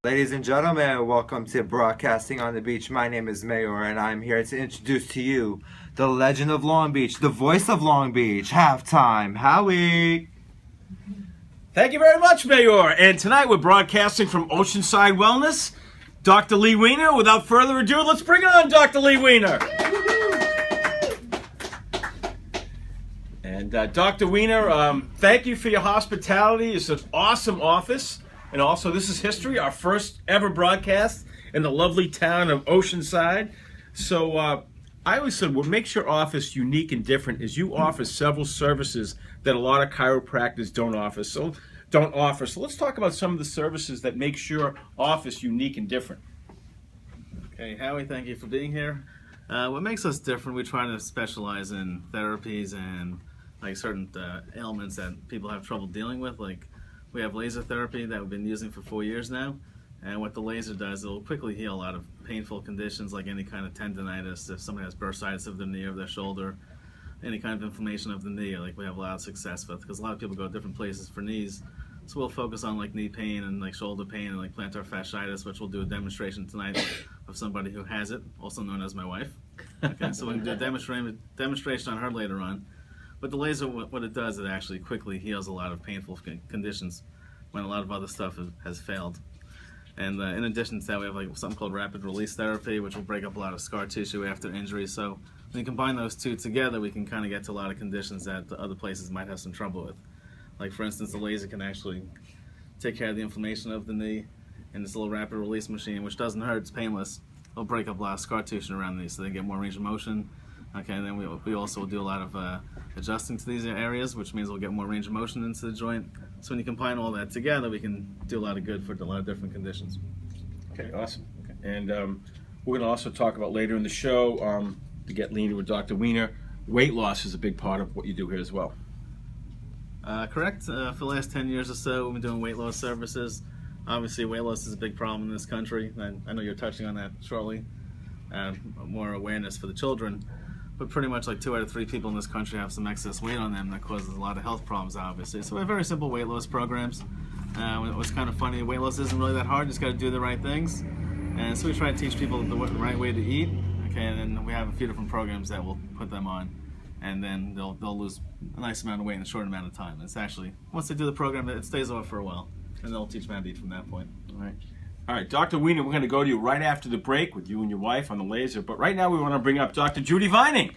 Ladies and gentlemen, welcome to Broadcasting on the Beach. My name is Mayor, and I'm here to introduce to you the legend of Long Beach, the voice of Long Beach, Halftime, Howie. Thank you very much, Mayor. And tonight we're broadcasting from Oceanside Wellness. Dr. Lee Weiner, without further ado, let's bring on Dr. Lee Weiner. And Dr. Weiner, thank you for your hospitality. It's an awesome office. And also, this is history, our first ever broadcast in the lovely town of Oceanside. So I always said what makes your office unique and different is you offer several services that a lot of chiropractors don't offer. So let's talk about some of the services that makes your office unique and different. Okay, Howie, thank you for being here. What makes us different, we try to specialize in therapies and like certain ailments that people have trouble dealing with. Like we have laser therapy that we've been using for 4 years now. And what the laser does, it'll quickly heal a lot of painful conditions like any kind of tendonitis, if somebody has bursitis of the knee or their shoulder, any kind of inflammation of the knee, like we have a lot of success with, because a lot of people go to different places for knees. So we'll focus on like knee pain and like shoulder pain and like plantar fasciitis, which we'll do a demonstration tonight of somebody who has it, also known as my wife. Okay, so we can do a demonstration on her later on. But the laser, what it does, it actually quickly heals a lot of painful conditions when a lot of other stuff has failed. And in addition to that, we have like something called rapid release therapy, which will break up a lot of scar tissue after injury. So when you combine those two together, we can kind of get to a lot of conditions that the other places might have some trouble with. Like for instance, the laser can actually take care of the inflammation of the knee, and this little rapid release machine, which doesn't hurt, it's painless, will break up a lot of scar tissue around the knee so they get more range of motion. Okay, and then we also will do a lot of adjusting to these areas, which means we'll get more range of motion into the joint. So when you combine all that together, we can do a lot of good for a lot of different conditions. Okay, awesome. Okay. And we're going to also talk about later in the show, to get leaner with Dr. Weiner, weight loss is a big part of what you do here as well. Correct. For the last 10 years or so, we've been doing weight loss services. Obviously, weight loss is a big problem in this country. I know you're touching on that shortly. More awareness for the children. But pretty much like 2 out of 3 people in this country have some excess weight on them that causes a lot of health problems, obviously. So we have very simple weight loss programs. It was kind of funny, weight loss isn't really that hard, you just got to do the right things. And so we try to teach people the right way to eat. Okay, and then we have a few different programs that we'll put them on. And then they'll lose a nice amount of weight in a short amount of time. It's actually, once they do the program, it stays off for a while. And they'll teach them how to eat from that point. All right, Dr. Weiner, we're going to go to you right after the break with you and your wife on the laser. But right now we want to bring up Dr. Judy Vining.